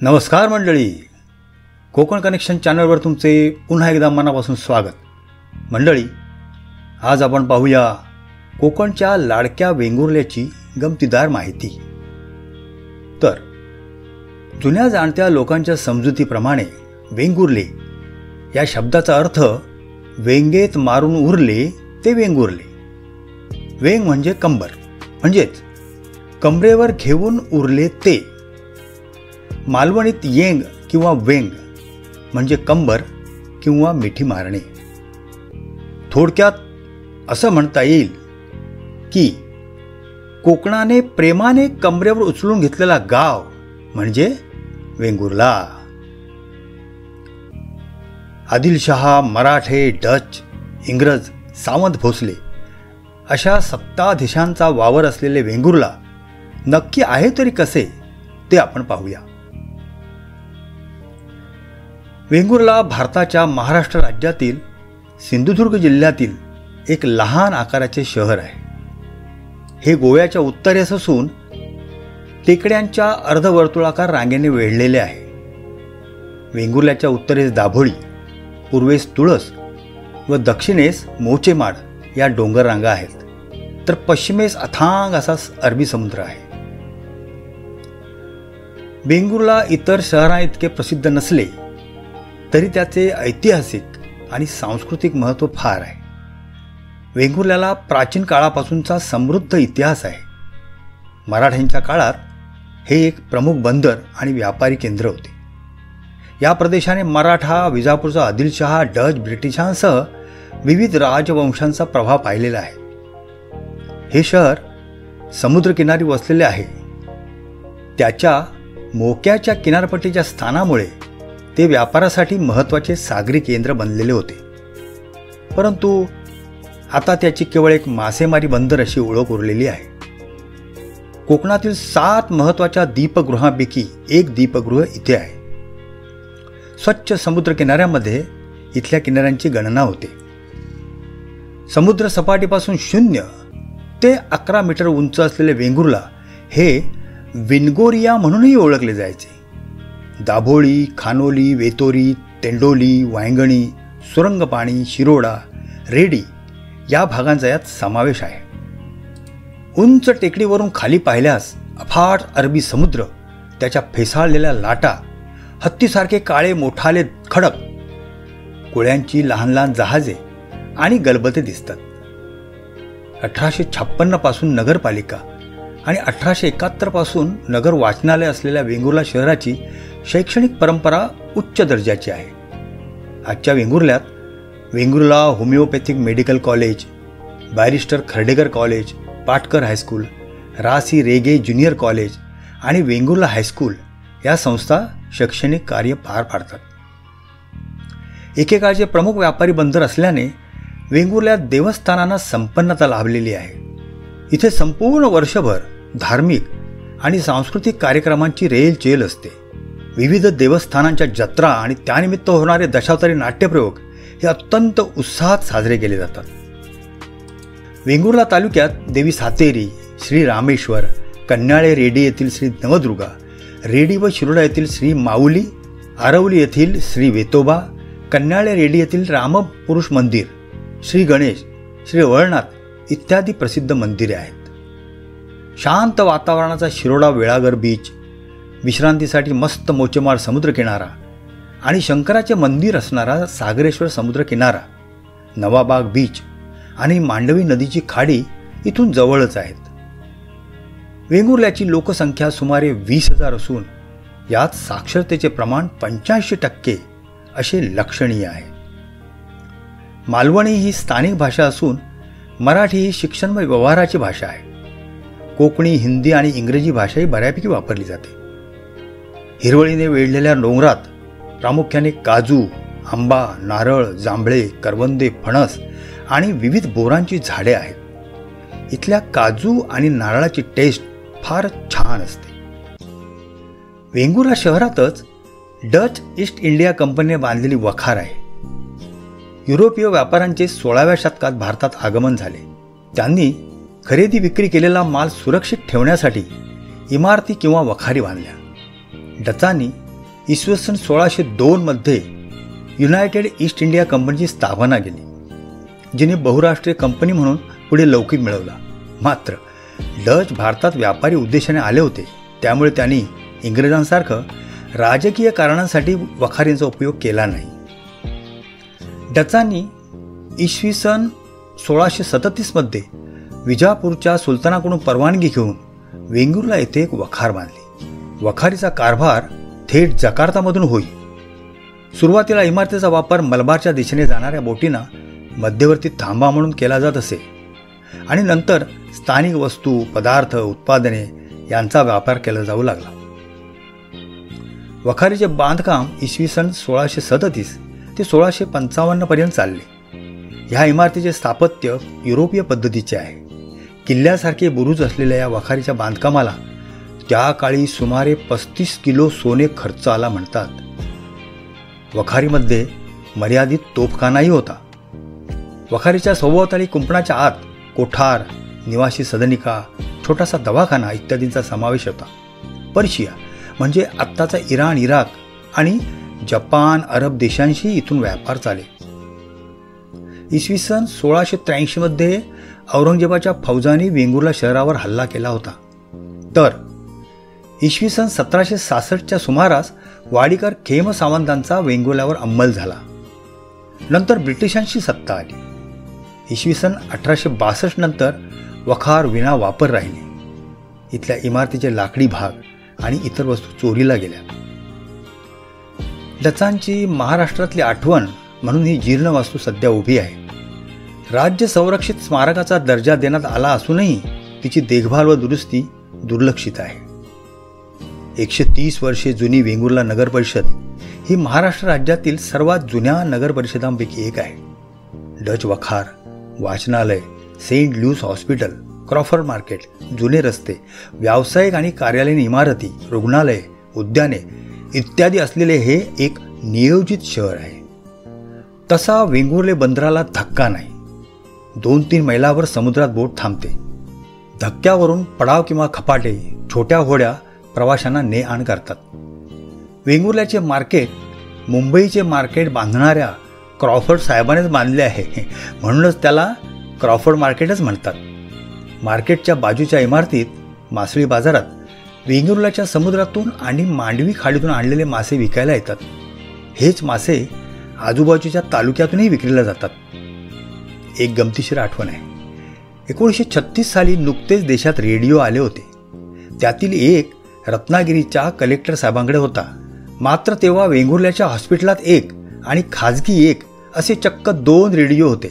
नमस्कार मंडळी, कोकण कनेक्शन चॅनलवर तुमचे पुन्हा एकदा मनापासून स्वागत। मंडळी, आज आपण पाहूया कोकणच्या लाडक्या वेंगुर्ल्याची गमतीदार माहिती। तर जुन्या जाणत्या लोकांच्या समजुतीप्रमाणे वेंगुर्ले या शब्दाचा अर्थ वेंगेत मारून उरले ते वेंगुर्ले। वेंग म्हणजे कंबर, म्हणजेच कमरेवर घेऊन उरले ते। मालवणीत येंग किंवा वेंग म्हणजे कंबर किंवा मिठी मारणे। थोडक्यात असं म्हणता येईल की कोकणाने प्रेमाने कमरेवर उचलून घेतलेला गाव म्हणजे वेंगुर्ला। आदिलशहा, मराठे, डच, इंग्रज, सावंत भोसले अशा सत्ताधीशांचा वावर असलेले वेंगुर्ला नक्की आहे तरी कसे ते आपण पाहूया। वेंगुर्ला भारताच्या महाराष्ट्र राज्यातील सिंधुदुर्ग जिल्ह्यातील एक लहान आकाराचे शहर आहे। हे गोव्याच्या उत्तरेस असून टेकड्यांच्या अर्धवर्तुळाकार रांगेने वेढलेले आहे। वेंगुर्ल्याच्या उत्तरेस दाभोळी, पूर्वेस तुळस व दक्षिणेस मोचेमाड या डोंगर रांगा आहेत, तर पश्चिमेस अथांग असा अरबी समुद्र आहे। वेंगुर्ला इतर शहरांइतके प्रसिद्ध नसले तरी त्याचे ऐतिहासिक आणि सांस्कृतिक महत्त्व फार आहे। वेंगुर्ल्याला प्राचीन काळापासूनचा समृद्ध इतिहास आहे। मराठ्यांच्या काळात हे एक प्रमुख बंदर आणि व्यापारी केंद्र होते। या प्रदेशाने मराठा, विजापूरचा आदिलशहा, डच, ब्रिटिशांसह विविध राजवंशांचा प्रभाव पाहिलेला आहे। हे शहर समुद्रकिनारी वसलेले आहे। त्याच्या मोक्याच्या किनारपट्टीच्या स्थानामुळे ते व्यापारासाठी महत्त्वाचे सागरी केंद्र बनलेले होते, परंतु आता त्याची केवळ एक मासेमारी बंदर अशी ओळख उरलेली आहे। कोकणातील 7 महत्त्वाच्या दीपगृहांपैकी एक दीपगृह इथे आहे। स्वच्छ समुद्र किनाऱ्यामध्ये इथल्या किनाऱ्यांची गणना होते। समुद्र सपाटीपासून 0 ते 11 मीटर उंच असलेले वेंगुर्ला हे विनगोरिया म्हणूनही ओळखले जायचे। दाभोळी, खानोली, वेतोरी, तेंडोली, वांगणी, सुरंगपाणी, शिरोडा, रेडी या भागांचा यात समावेश आहे। उंच टेकडीवरून खाली पाहिल्यास अफाट अरबी समुद्र, त्याच्या फेसाळलेल्या लाटा, हत्तीसारखे काळे मोठाले खडक, कोळ्यांची लहान लहान जहाजे आणि गलबते दिसतात। 1856 पासून नगरपालिका आणि 1871 पासून नगर वाचनालय असलेल्या वेंगुर्ला शहराची शैक्षणिक परंपरा उच्च दर्जाची आहे। आजच्या वेंगुर्ल्यात Vengurla homoeopathic medical college, barrister Khardekar college, Patkar high school, Rasi Rege junior college आणि वेंगुर्ला हायस्कूल या संस्था शैक्षणिक कार्य पार पाडतात। एकेकाळचे प्रमुख व्यापारी बंदर असल्याने वेंगुर्ल्यात देवस्थानांना संपन्नता लाभलेली आहे। इथे संपूर्ण वर्षभर धार्मिक आणि सांस्कृतिक कार्यक्रमांची रेलचेल असते। विविध देवस्थानांच्या जत्रा आणि त्यानिमित्त होणारे दशावतारी नाट्यप्रयोग हे अत्यंत उत्साहात साजरे केले जातात। वेंगुर्ला तालुक्यात देवी सातेरी, श्री रामेश्वर, कन्याळे रेडी येथील श्री नवदुर्गा, रेडी व शिरोडा येथील श्री माऊली, आरवली येथील श्री वेतोबा, कन्याळे रेडी येथील रामपुरुष मंदिर, श्री गणेश, श्री वळनाथ इत्यादी प्रसिद्ध मंदिरे आहेत। शांत वातावरणाचा शिरोडा वेळागर बीच, विश्रांतीसाठी मस्त मोचेमाड समुद्रकिनारा आणि शंकराचे मंदिर असणारा सागरेश्वर समुद्रकिनारा, नवाबाग बीच आणि मांडवी नदीची खाडी इथून जवळच आहेत। वेंगुर्ल्याची लोकसंख्या सुमारे 20,000 असून यात साक्षरतेचे प्रमाण 85% असे लक्षणीय आहे। मालवणी ही स्थानिक भाषा असून मराठी ही शिक्षण व व्यवहाराची भाषा आहे। कोकणी, हिंदी आणि इंग्रजी भाषाही बऱ्यापैकी वापरली जाते। हिरवळीने वेढलेल्या डोंगरात प्रामुख्याने काजू, आंबा, नारळ, जांभळे, करवंदे, फणस आणि विविध बोरांची झाडे आहेत। इथल्या काजू आणि नारळाची टेस्ट फार छान असते। वेंगुर्ला शहरातच डच ईस्ट इंडिया कंपनीने बांधलेली वखार आहे। युरोपीय व्यापाऱ्यांचे 16व्या शतकात भारतात आगमन झाले। त्यांनी खरेदी विक्री केलेला माल सुरक्षित ठेवण्यासाठी इमारती किंवा वखारी बांधल्या। डचांनी इसवी सन 1602 मध्ये युनायटेड ईस्ट इंडिया कंपनीची स्थापना केली, जिने बहुराष्ट्रीय कंपनी म्हणून पुढे लौकिक मिळवला. मात्र डच भारतात व्यापारी उद्देशाने आले होते, त्यामुळे त्यांनी इंग्रजांसारखं राजकीय कारणांसाठी वखारींचा उपयोग केला नाही. डचांनी इसवी सन 1637 मध्ये विजापूरच्या सुलतानाकडून परवानगी घेऊन वेंगुर्ला येथे एक वखार बांधली. वखारीचा कारभार थेट जकार्तामधून होई. सुरुवातीला इमारतीचा वापर मलबारच्या दिशेने जाणाऱ्या बोटींना मध्यवर्ती थांबा म्हणून केला जात असे आणि नंतर स्थानिक वस्तू, पदार्थ, उत्पादने यांचा व्यापार केला जाऊ लागला. वखारीचे बांधकाम इसवी सन 1637 ते 1655 पर्यंत चालले. ह्या इमारतीचे स्थापत्य युरोपीय पद्धतीचे आहे. किल्ल्यासारखे बुरुज असलेल्या या वखारीच्या बांधकामाला त्या काळी सुमारे 35 किलो सोने खर्च आला म्हणतात. वखारीमध्ये मर्यादित तोफखानाही होता. वखारीच्या सभोवताली कुंपणाच्या आत कोठार, निवासी सदनिका, छोटासा दवाखाना इत्यादींचा समावेश होता. पर्शिया म्हणजे आत्ताचा इराण, इराक आणि जपान, अरब देशांशी इथून व्यापार चाले. इसवी सन 1683 मध्ये औरंगजेबाच्या फौजांनी वेंगुर्ला शहरावर हल्ला केला होता. तर इसवी सन 1766च्या सुमारास वाडीकर खेम सावंतांचा वेंगुर्ल्यावर अंमल झाला. नंतर ब्रिटिशांची सत्ता आली. इसवी सन 1862 नंतर वखार विना वापर राहिले. इथल्या इमारतीचे लाकडी भाग आणि इतर वस्तू चोरीला गेल्या. डचांची महाराष्ट्रातली आठवण म्हणून ही जीर्ण वास्तू सध्या उभी आहे. राज्य संरक्षित स्मारकाचा दर्जा देण्यात आला असूनही तिची देखभाल व दुरुस्ती दुर्लक्षित आहे. 130 वर्षे जुनी वेंगुर्ला नगर परिषद ही महाराष्ट्र राज्यातील सर्वात जुन्या नगर परिषदांपैकी एक आहे. डच वखार, वाचनालय, Saint Louis Hospital, Crawford Market, जुने रस्ते, व्यावसायिक आणि कार्यालयीन इमारती, रुग्णालये, उद्याने इत्यादी असलेले हे एक नियोजित शहर आहे. तसा वेंगुर्ले बंदराला धक्का नाही. 2-3 मैलावर समुद्रात बोट थांबते. धक्क्यावरून पडाव किंवा खपाटे, छोट्या होड्या प्रवाशांना ने आण करतात. वेंगुर्ल्याचे मार्केट मुंबईचे मार्केट बांधणाऱ्या क्रॉफर्ड साहेबानेच बांधले आहे, म्हणूनच त्याला क्रॉफर्ड मार्केटच म्हणतात. मार्केटच्या बाजूच्या इमारतीत मासळी बाजारात वेंगुर्ल्याच्या समुद्रातून आणि मांडवी खाडीतून आणलेले मासे विकायला येतात. हेच मासे आजूबाजूच्या तालुक्यातूनही विक्रीला जातात. एक गमतीशीर आठवण आहे. 1936 साली नुकतेच देशात रेडिओ आले होते. त्यातील एक रत्नागिरीच्या कलेक्टर साहेबांकडे होता. मात्र तेव्हा वेंगुर्ल्याच्या हॉस्पिटलात एक आणि खाजगी एक असे चक्क 2 रेडिओ होते.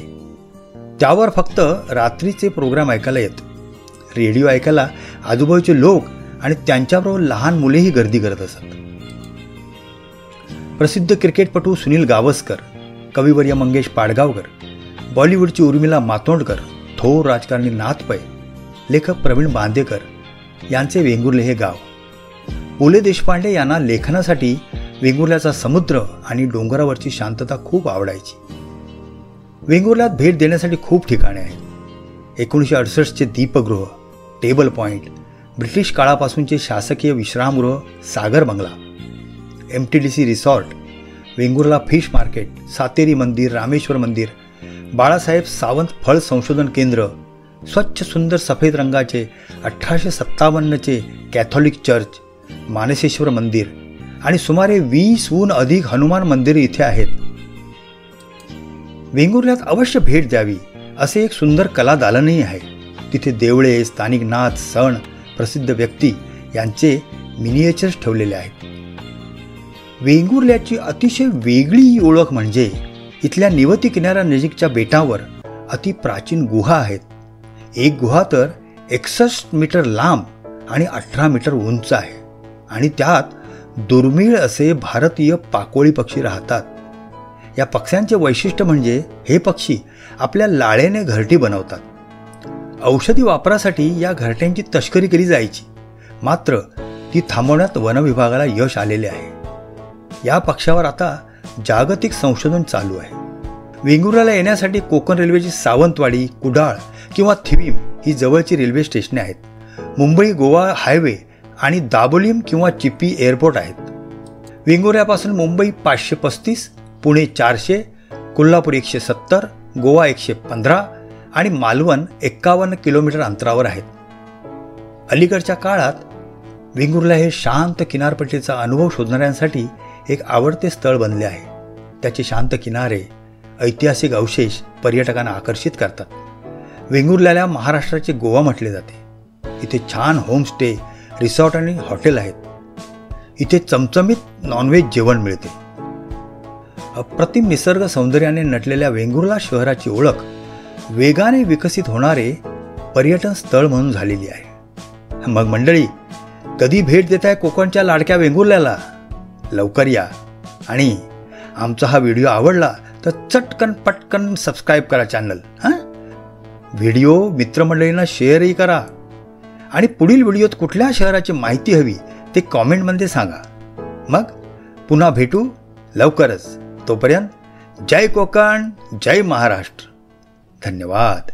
त्यावर फक्त रात्रीचे प्रोग्राम ऐकायला येत. रेडिओ ऐकायला आजूबाजूचे लोक आणि त्यांच्याबरोबर लहान मुलेही गर्दी करत असत. प्रसिद्ध क्रिकेटपटू सुनील गावस्कर, कविवर्य मंगेश पाडगावकर, बॉलिवूडची उर्मिला मातोंडकर, थोर राजकारणी नाथ पै, लेखक प्रवीण बांदेकर यांचे वेंगुर्ले हे गाव. पु ल देशपांडे यांना लेखनासाठी वेंगुर्ल्याचा समुद्र आणि डोंगरावरची शांतता खूप आवडायची. वेंगुर्ल्यात भेट देण्यासाठी खूप ठिकाणे आहेत. 1968चे दीपगृह, टेबल पॉईंट, ब्रिटिश काळापासूनचे शासकीय विश्रामगृह सागर बंगला, MTDC resort, Vengurla fish market, Sateri मंदिर, रामेश्वर मंदिर, बाळासाहेब सावंत फळ संशोधन केंद्र, स्वच्छ सुंदर सफेद रंगाचे 1857चे कॅथॉलिक चर्च, मानसेश्वर मंदिर आणि सुमारे 20हून अधिक हनुमान मंदिरे इथे आहेत. वेंगुर्ल्यात अवश्य भेट द्यावी असे एक सुंदर कला दालनही आहे. तिथे देवळे, स्थानिक नाच, सण, प्रसिद्ध व्यक्ती यांचे मिनिएचर्स ठेवलेले आहेत. वेंगुर्ल्याची अतिशय वेगळी ओळख म्हणजे इथल्या निवती किनाऱ्यानजीकच्या बेटावर अति प्राचीन गुहा आहेत. एक गुहा तर 61 मीटर लांब आणि 18 मीटर उंच आहे आणि त्यात दुर्मिळ असे भारतीय पाकोळी पक्षी राहतात. या पक्ष्यांचे वैशिष्ट्य म्हणजे हे पक्षी आपल्या लाळेने घरटी बनवतात. औषधी वापरासाठी या घरट्यांची तस्करी केली जायची, मात्र ती थांबवण्यात वनविभागाला यश आलेले आहे. या पक्ष्यावर आता जागतिक संशोधन चालू आहे. वेंगुर्ल्याला येण्यासाठी कोकण रेल्वेची सावंतवाडी, कुडाळ किंवा थिवीम ही जवळची रेल्वे स्टेशने आहेत. मुंबई गोवा हायवे आणि दाबोलीम किंवा चिप्पी एअरपोर्ट आहेत. वेंगुर्ल्यापासून मुंबई 535, पुणे 400, कोल्हापूर 170, गोवा 115 आणि मालवण 51 किलोमीटर अंतरावर आहेत. अलीकडच्या काळात वेंगुर्ला हे शांत किनारपट्टीचा अनुभव शोधणाऱ्यांसाठी एक आवडते स्थळ बनले आहे. त्याचे शांत किनारे, ऐतिहासिक अवशेष पर्यटकांना आकर्षित करतात. वेंगुर्ल्याला महाराष्ट्राचे गोवा म्हटले जाते. इथे छान होमस्टे, रिसॉर्ट आणि हॉटेल आहेत. इथे चमचमीत नॉनव्हेज जेवण मिळते. अप्रतिम निसर्ग सौंदर्याने नटलेल्या वेंगुर्ला शहराची ओळख वेगाने विकसित होणारे पर्यटन स्थळ म्हणून झालेली आहे. मग मंडळी, कधी भेट देताय कोकणच्या लाडक्या वेंगुर्ल्याला? लवकर या. आणि आमचा हा व्हिडिओ आवडला तर चटकन पटकन सबस्क्राईब करा चॅनल. व्हिडिओ मित्रमंडळींना शेअरही करा. आणि पुढील व्हिडिओत कुठल्या शहराची माहिती हवी ते कॉमेंटमध्ये सांगा. मग पुन्हा भेटू लवकरच. तोपर्यंत जय कोकण, जय महाराष्ट्र. धन्यवाद.